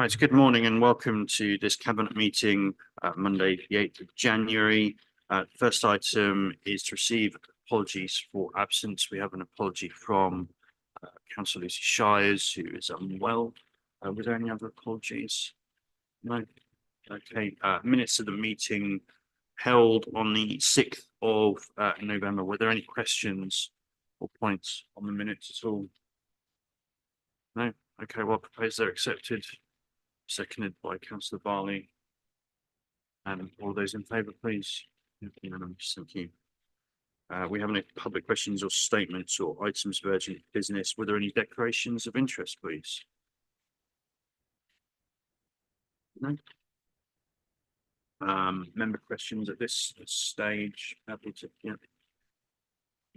Right, good morning and welcome to this Cabinet meeting, Monday, the 8th of January. First item is to receive apologies for absence. We have an apology from Councillor Lucy Shires, who is unwell. Were there any other apologies? No. Okay, minutes of the meeting held on the 6th of November. Were there any questions or points on the minutes at all? No. Okay, well, proposed they're accepted. Seconded by Councillor Barley. And all those in favour, please. Unanimous, thank you. We have any public questions or statements or items of urgent business. Were there any declarations of interest, please? No. Member questions at this stage. Happy to, yeah.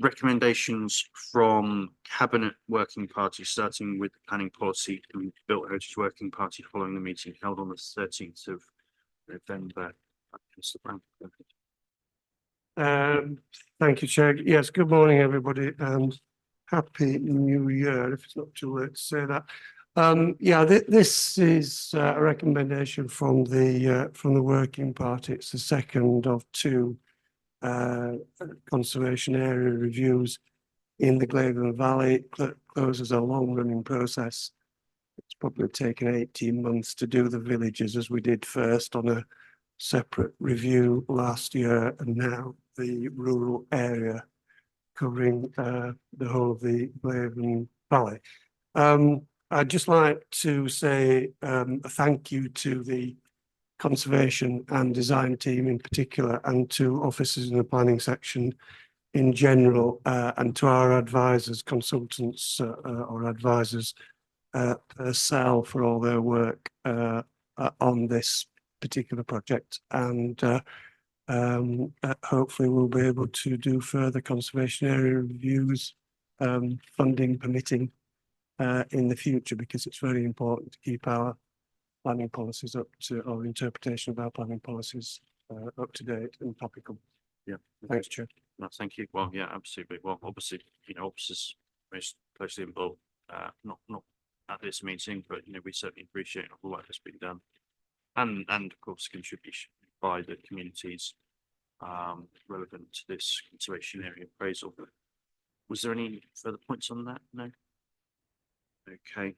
Recommendations from Cabinet Working Party, starting with the Planning Policy and Built Heritage Working Party following the meeting held on the 13th of November. Thank you, Chair. Yes, good morning, everybody, and happy New Year, if it's not too late to say that. This is a recommendation from the Working Party. It's the second of two conservation area reviews in the Glaven Valley. Closes a long-running process. It's probably taken 18 months to do the villages, as we did first on a separate review last year, and now the rural area covering the whole of the Glaven Valley. I'd just like to say a thank you to the conservation and design team in particular, and to officers in the planning section in general, and to our advisors, consultants or advisors, Purcell, for all their work on this particular project, and hopefully we'll be able to do further conservation area reviews, funding permitting, in the future, because it's very important to keep our planning policies up to, or interpretation of our planning policies up to date and topical. Yeah. Thanks, Chair. No, thank you. Well, yeah, absolutely. Well, obviously, officers most closely involved, not at this meeting, but we certainly appreciate all the work that's been done, and of course contribution by the communities relevant to this conservation area appraisal. Was there any further points on that? No. Okay.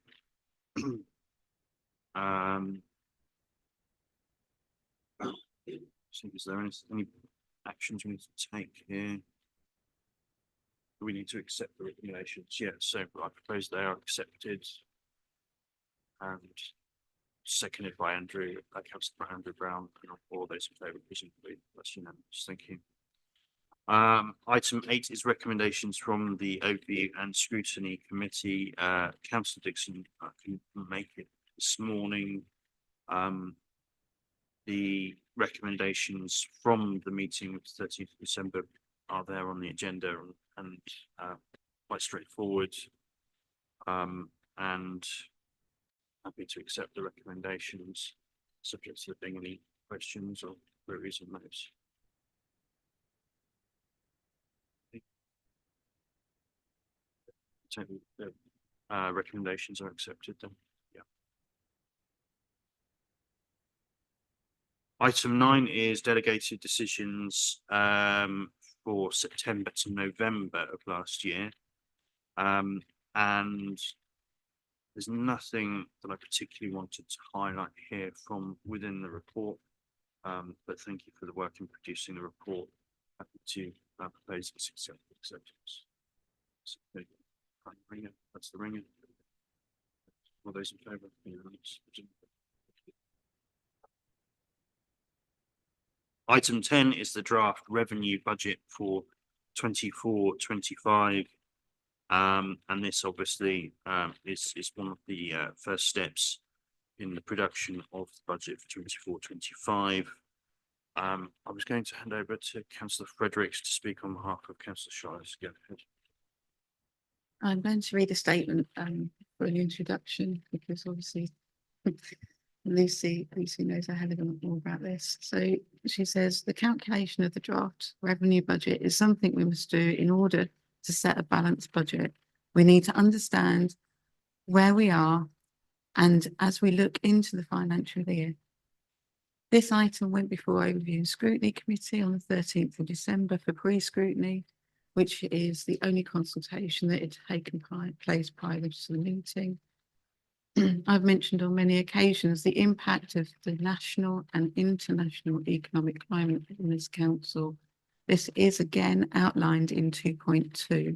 So is there any actions we need to take here? We need to accept the recommendations. Yeah, so I propose they are accepted and seconded by Councillor Andrew Brown, and all those in favour, presumably that's unanimous. Thank you. Item 8 is recommendations from the Overview and Scrutiny Committee. Councillor Dixon can make it this morning. The recommendations from the meeting of the 13th of December are there on the agenda, and quite straightforward, and happy to accept the recommendations, subject to there being any questions or queries on those. The recommendations are accepted then. Yeah. Item 9 is delegated decisions for September to November of last year, and there's nothing that I particularly wanted to highlight here from within the report, but thank you for the work in producing the report. Happy to propose its acceptance. So, that's the ringer. All those in favour? Item 10 is the draft revenue budget for 24-25, and this obviously is one of the first steps in the production of the budget for 24-25. I was going to hand over to Councillor Fredericks to speak on behalf of Councillor Shires. Go ahead. I'm going to read a statement for an introduction, because obviously Lucy knows a hell of a lot more about this. So she says the calculation of the draft revenue budget is something we must do in order to set a balanced budget. We need to understand where we are And as we look into the financial year, this item went before Overview and Scrutiny Committee on the 13th of December for pre-scrutiny, which is the only consultation that had taken place prior to the meeting. I've mentioned on many occasions the impact of the national and international economic climate in this council. This is again outlined in 2.2.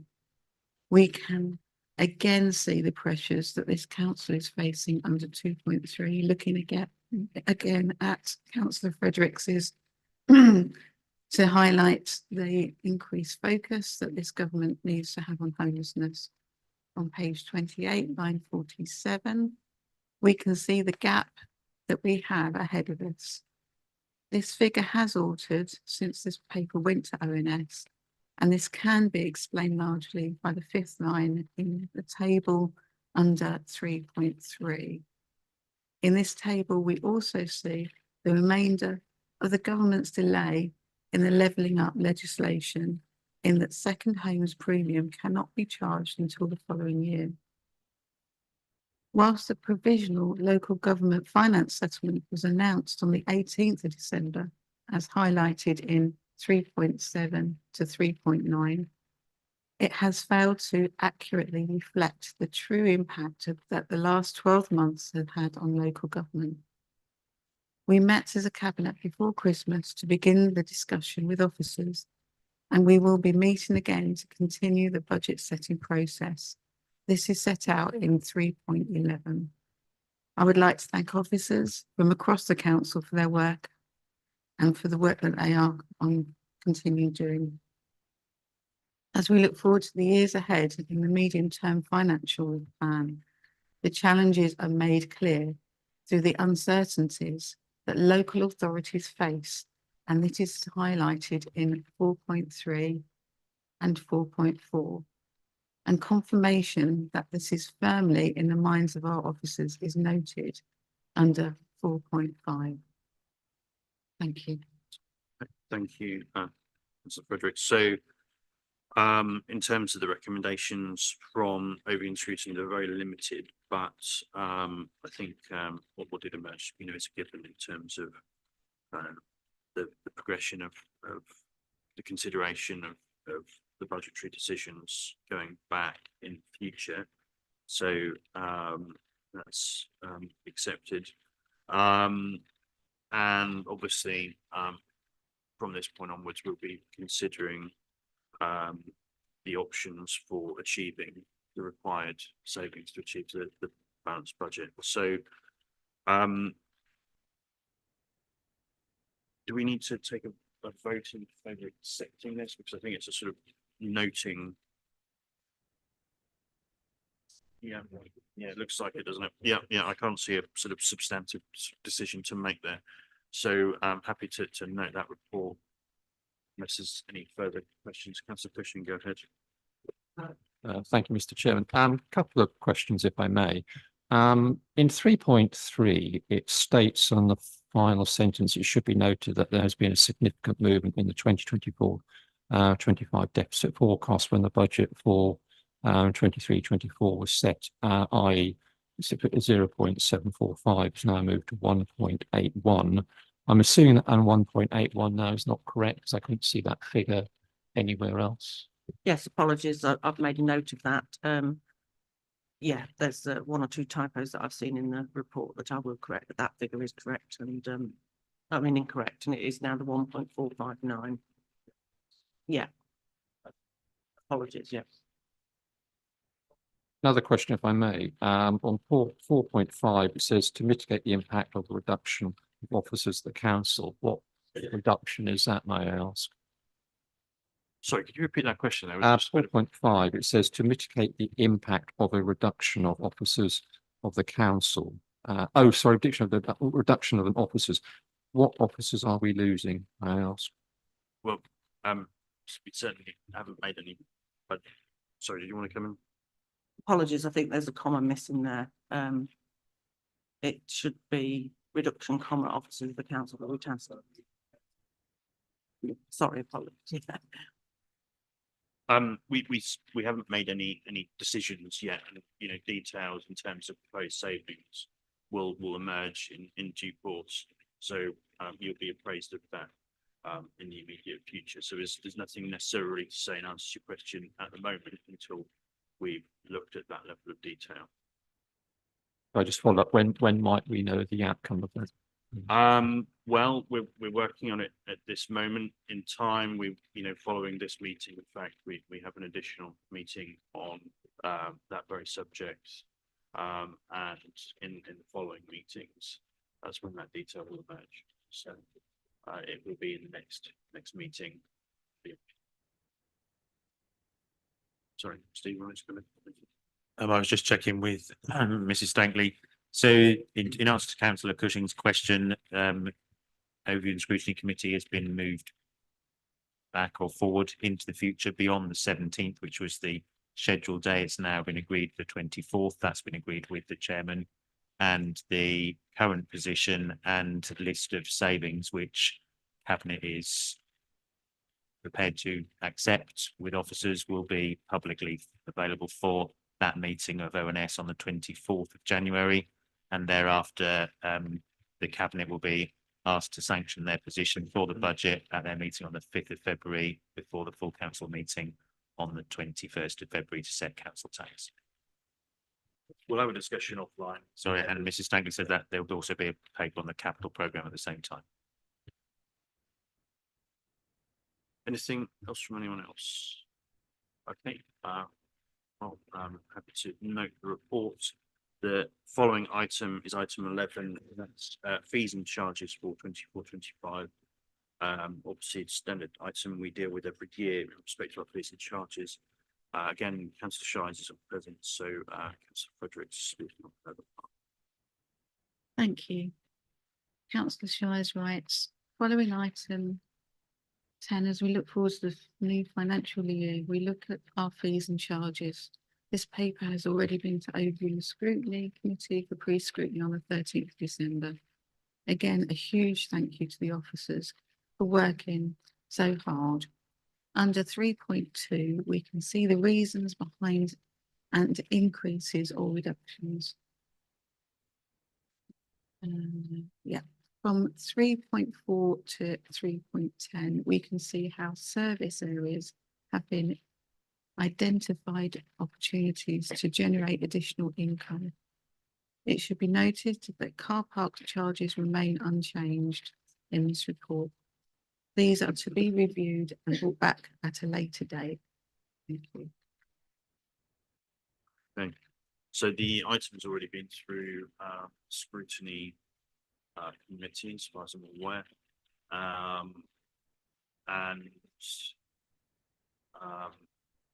We can again see the pressures that this council is facing under 2.3, looking again at Councillor Fredericks's to highlight the increased focus that this government needs to have on homelessness. On page 28, line 47, we can see the gap that we have ahead of us. This figure has altered since this paper went to ONS, and this can be explained largely by the fifth line in the table under 3.3. In this table, we also see the remainder of the government's delay in the levelling up legislation, in that second homes premium cannot be charged until the following year. Whilst the provisional local government finance settlement was announced on the 18th of December, as highlighted in 3.7 to 3.9, it has failed to accurately reflect the true impact that the last 12 months have had on local government. We met as a cabinet before Christmas to begin the discussion with officers, and we will be meeting again to continue the budget setting process. This is set out in 3.11. I would like to thank officers from across the council for their work and for the work that they are on continuing doing. As we look forward to the years ahead in the medium-term financial plan, the challenges are made clear through the uncertainties that local authorities face, and it is highlighted in 4.3 and 4.4. And confirmation that this is firmly in the minds of our officers is noted under 4.5. Thank you. Thank you, Mr. Frederick. So, in terms of the recommendations from Overview and Scrutiny, they're very limited, but I think what did emerge, is a given in terms of the progression of the consideration of the budgetary decisions going back in future. So that's accepted. And obviously, from this point onwards, we'll be considering the options for achieving the required savings to achieve the balanced budget. So do we need to take a vote in favour of accepting this? Because I think it's a sort of noting. Yeah, it looks like it, doesn't it? Yeah, I can't see a sort of substantive decision to make there. So I'm happy to note that report. Unless there's any further questions, Councillor Cushing, go ahead. Thank you, Mr. Chairman. Couple of questions, if I may. In 3.3, it states on the final sentence, it should be noted that there has been a significant movement in the 2024-25 deficit forecast when the budget for 23-24 was set, i.e. 0.745 is now moved to 1.81. I'm assuming that 1.81 now is not correct, because I couldn't see that figure anywhere else. Yes, apologies. I've made a note of that. Yeah, there's one or two typos that I've seen in the report that I will correct, but that figure is correct and incorrect, and it is now the 1.459. Yeah. Apologies, yes. Another question, if I may. On 4.5, it says to mitigate the impact of the reduction of officers of the council. What reduction is that, may I ask? Sorry, could you repeat that question? 4.5, it says to mitigate the impact of a reduction of officers of the council. Reduction of the officers. What officers are we losing, may I ask? Well, we certainly haven't made any, but sorry, did you want to come in? Apologies, I think there's a comma missing there. It should be reduction, comma, officers of the council that we tasked. Sorry, apologies. We haven't made any decisions yet, details in terms of proposed savings. will emerge in due course. So you'll be appraised of that in the immediate future. So there's nothing necessarily to say in answer to your question at the moment until we've looked at that level of detail. I just follow up, when might we know the outcome of that? Well, we're working on it at this moment in time. Following this meeting, in fact, we have an additional meeting on that very subject. And in the following meetings, that's when that detail will emerge. So it will be in the next meeting. Sorry, Steve, you want to come in? I was just checking with Mrs. Stankley. So in answer to Councillor Cushing's question, overview and scrutiny committee has been moved back or forward into the future beyond the 17th, which was the scheduled day. It's now been agreed for the 24th. That's been agreed with the chairman, and the current position and list of savings which Cabinet is prepared to accept with officers will be publicly available for that meeting of ONS on the 24th of January. And thereafter, the Cabinet will be asked to sanction their position for the budget at their meeting on the 5th of February before the full council meeting on the 21st of February to set council tax. We'll have a discussion offline. Sorry, and Mrs. Stankley said that there will also be a paper on the capital programme at the same time. Anything else from anyone else? Okay, well, I'm happy to note the report. The following item is item 11, that's fees and charges for 24-25. Obviously, it's a standard item we deal with every year with respect to our fees and charges. Again, Councillor Shies is not present, so Councillor Fredericks is not present. Thank you. Councillor Shires writes, following item 10, as we look forward to the new financial year, we look at our fees and charges. This paper has already been to overview the scrutiny committee for pre-scrutiny on the 13th of December. Again, a huge thank you to the officers for working so hard. Under 3.2, we can see the reasons behind and increases or reductions. Yeah, from 3.4 to 3.10, we can see how service areas have been identified opportunities to generate additional income. It should be noted that car park charges remain unchanged in this report. These are to be reviewed and brought back at a later date. Thank you. Okay. So the item's already been through scrutiny committee, as far as I'm aware.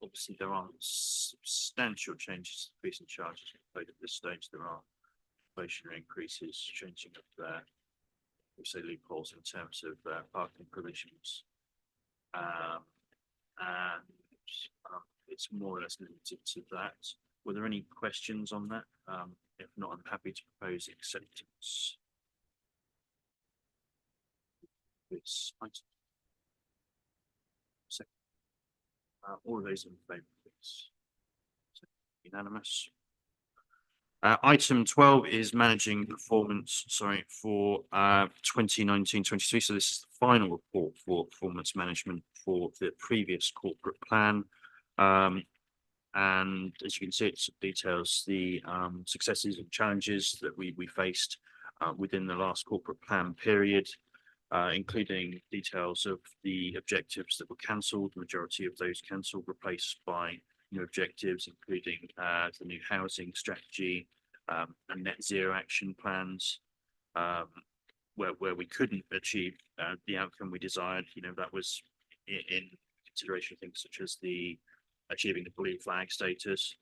Obviously there aren't substantial changes to fees and charges at this stage. There are inflationary increases changing up there. We say loopholes in terms of parking provisions. It's more or less limited to that. Were there any questions on that? If not, I'm happy to propose acceptance. This item. Second. All of those in favour, please. Unanimous. Item 12 is managing performance, for 2019-23. So this is the final report for performance management for the previous corporate plan. And as you can see, it details the successes and challenges that we faced within the last corporate plan period, including details of the objectives that were cancelled, the majority of those cancelled, replaced by new objectives, including the new housing strategy and net zero action plans, where we couldn't achieve the outcome we desired. That was in consideration of things such as the achieving the blue flag status,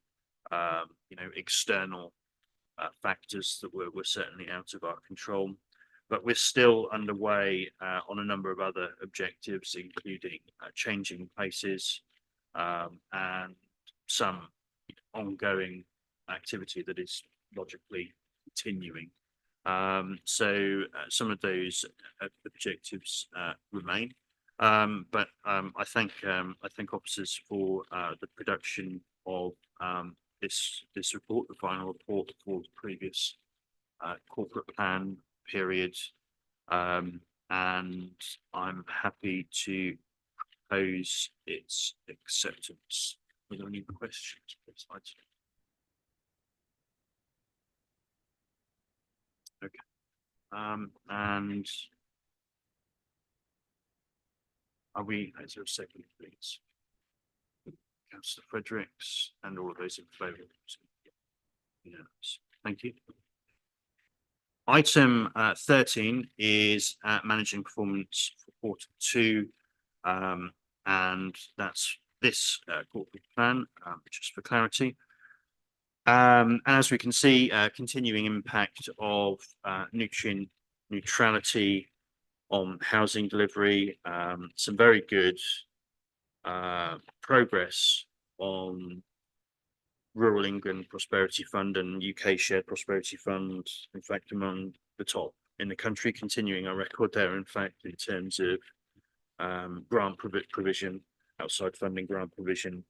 external factors that were certainly out of our control. But we're still underway on a number of other objectives, including changing places and some ongoing activity that is logically continuing. So some of those objectives remain. But I thank officers for the production of this report, the final report for the previous corporate plan period. And I'm happy to propose its acceptance. Are there any questions? Please, okay. And is there a second, please? Councillor Fredericks and all of those in favour. Yes, thank you. Item 13 is managing performance for quarter two. And that's this corporate plan, just for clarity. And as we can see, continuing impact of nutrient neutrality on housing delivery, some very good progress on Rural England Prosperity Fund and UK Shared Prosperity Fund, in fact, among the top in the country, continuing our record there, in fact, in terms of grant provision, outside funding grant provision,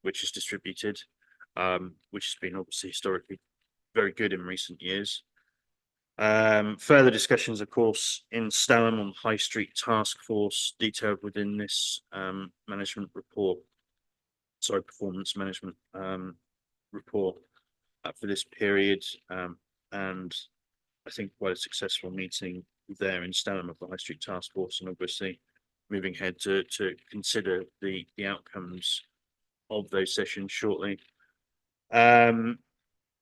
which is distributed, which has been obviously historically very good in recent years. Further discussions, of course, in Stalham on High Street Task Force, detailed within this management report, performance management report for this period, and I think quite a successful meeting there in Stalham of the High Street Task Force, and obviously moving ahead to consider the outcomes of those sessions shortly.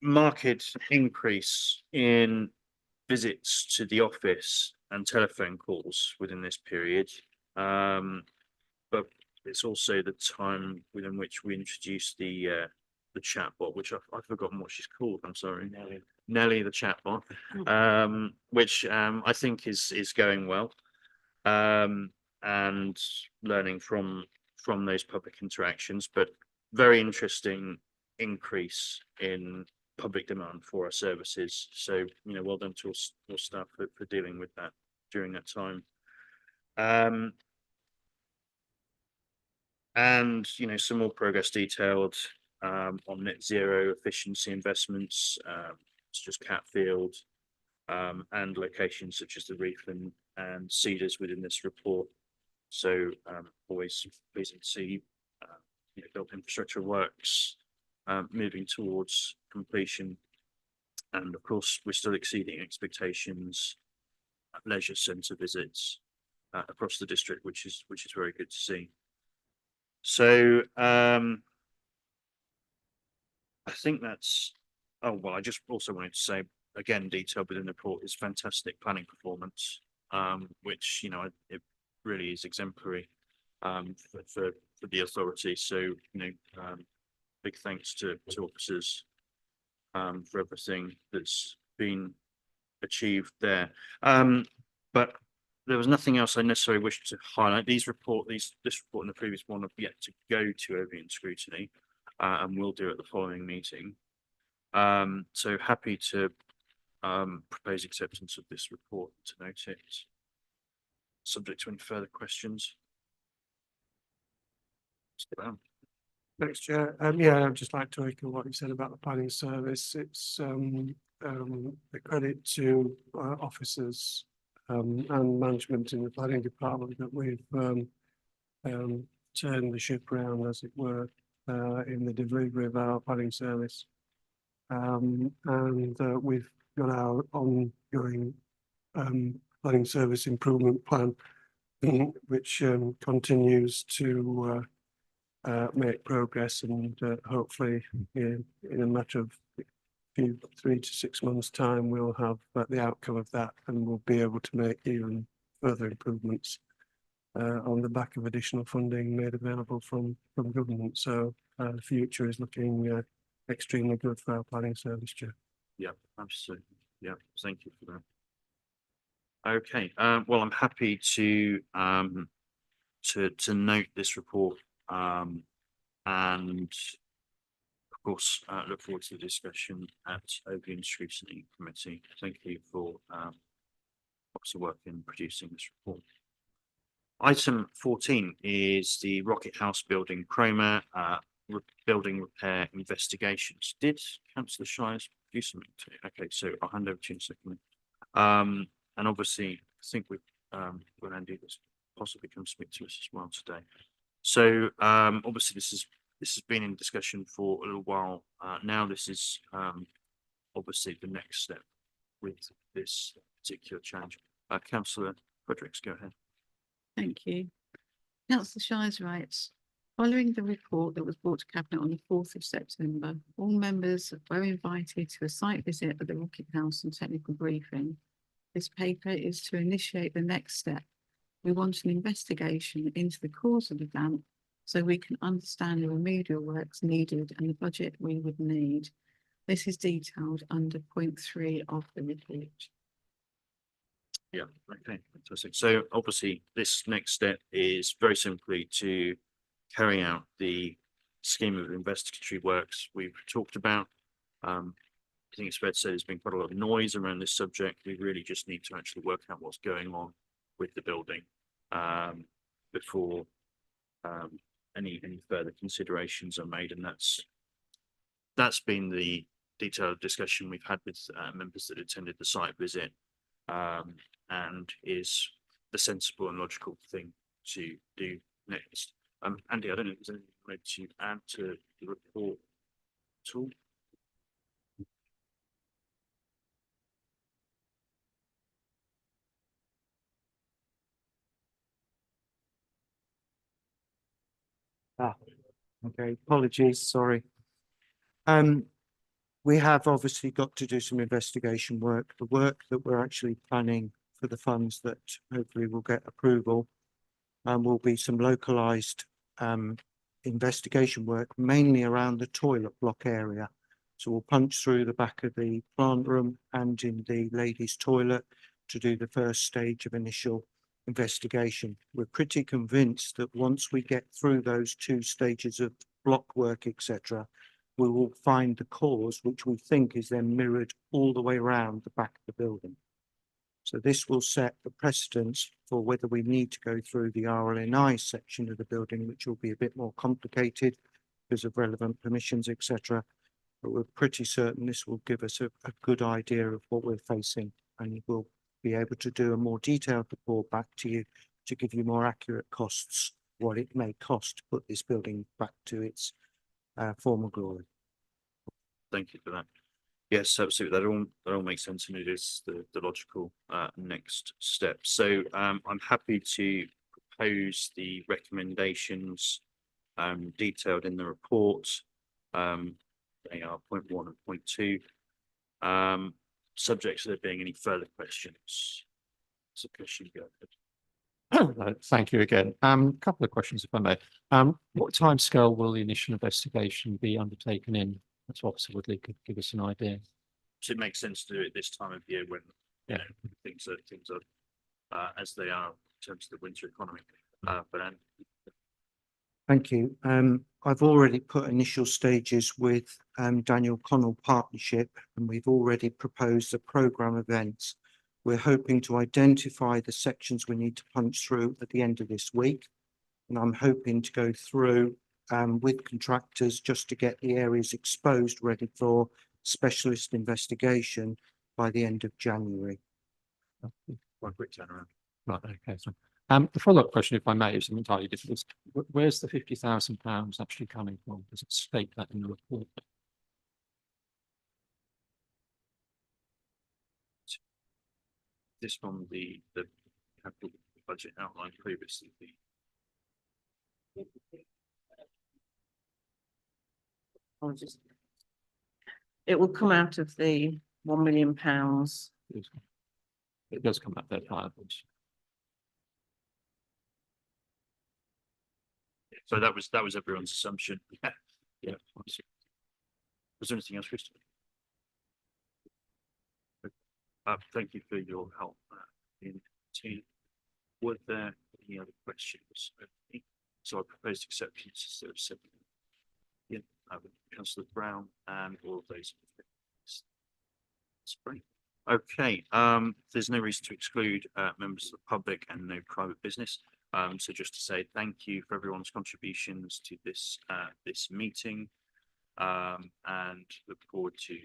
Market increase in visits to the office and telephone calls within this period, but it's also the time within which we introduced the chatbot, which I've forgotten what she's called. I'm sorry, Nelly the chatbot, which I think is going well, and learning from those public interactions, but very interesting increase in public demand for our services. So, well done to all staff for dealing with that during that time. And, some more progress detailed on net zero efficiency investments, it's just Catfield, and locations such as the Reef and Cedars within this report. So always pleasing to see built infrastructure works moving towards completion, and of course we're still exceeding expectations at leisure centre visits across the district, which is very good to see. So I think that's, oh well, I just also wanted to say again, detailed within the report is fantastic planning performance, which it really is exemplary for the authority. So big thanks to officers for everything that's been achieved there. But there was nothing else I necessarily wished to highlight. This report and the previous one have yet to go to overview and scrutiny, and we'll do at the following meeting. So happy to propose acceptance of this report, to note it, subject to any further questions. Thanks, Chair. Yeah, I'd just like to echo what you said about the planning service. It's a credit to officers and management in the planning department that we've turned the ship around, as it were, in the delivery of our planning service. And we've got our ongoing planning service improvement plan, which continues to make progress, and hopefully in a matter of 3 to 6 months' time, we'll have the outcome of that, and we'll be able to make even further improvements on the back of additional funding made available from government. So the future is looking extremely good for our planning service, Chair. Yeah, absolutely. Yeah, thank you for that. Okay, well, I'm happy to note this report, and of course look forward to the discussion at Overview and Scrutiny Committee. Thank you for lots of work in producing this report. Item 14 is the Rocket House building Cromer building repair investigations. Did Councillor Shires do something to it. Okay, so I'll hand over to you in a second. And obviously, I think when Andy was possibly come speak to us as well today. So, obviously this has been in discussion for a little while. Now this is, obviously the next step with this particular change. Councillor Fredericks, go ahead. Thank you. Councillor Shires writes, following the report that was brought to Cabinet on the 4th of September, all members were invited to a site visit at the Rocket House and technical briefing. This paper is to initiate the next step. We want an investigation into the cause of the damp so we can understand the remedial works needed and the budget we would need. This is detailed under point 3 of the report. Yeah, okay, fantastic. So obviously, this next step is very simply to carry out the scheme of investigatory works we've talked about. I think it's fair to say there's been quite a lot of noise around this subject. We really just need to actually work out what's going on with the building before any further considerations are made, and that's been the detailed discussion we've had with members that attended the site visit. And is the sensible and logical thing to do next. Andy, I don't know if there's anything you wanted to add to the report at all. Okay, apologies, sorry. We have obviously got to do some investigation work. The work that we're actually planning for the funds that hopefully will get approval will be some localized investigation work, mainly around the toilet block area. So we'll punch through the back of the plant room and in the ladies' toilet to do the first stage of initial investigation. We're pretty convinced that once we get through those 2 stages of block work, etc., we will find the cause, which we think is then mirrored all the way around the back of the building. So this will set the precedence for whether we need to go through the RLNI section of the building, which will be a bit more complicated because of relevant permissions, etc. But we're pretty certain this will give us a good idea of what we're facing, and we'll be able to do a more detailed report back to you to give you more accurate costs, what it may cost to put this building back to its former glory. Thank you for that. Yes, absolutely. That all makes sense, and it is the logical next step. So I'm happy to propose the recommendations detailed in the report. They are point 1 and point 2. Subject to there being any further questions. So question, go ahead. Thank you again. Couple of questions, if I may. What timescale will the initial investigation be undertaken in? That's Officer Woodley could give us an idea. So it makes sense to do it this time of year when you know, things are as they are in terms of the winter economy. But Thank you. I've already put initial stages with Daniel Connell Partnership, and we've already proposed a programme of events. We're hoping to identify the sections we need to punch through at the end of this week. And I'm hoping to go through with contractors just to get the areas exposed, ready for specialist investigation by the end of January. one quick turnaround. Right, okay. So, the follow-up question, if I may, is entirely different. Is where's the £50,000 actually coming from? Does it state that in the report? This one, the capital budget outlined previously. It will come out of the £1 million. It does come up there, fireworks. So that was everyone's assumption. Yeah. Was there anything else, Christopher? Thank you for your help in team. Were there any other questions? So I proposed acceptance of 7. Yeah, Councillor Brown and all of those. That's great. Okay, there's no reason to exclude members of the public and no private business. So just to say thank you for everyone's contributions to this this meeting, and look forward to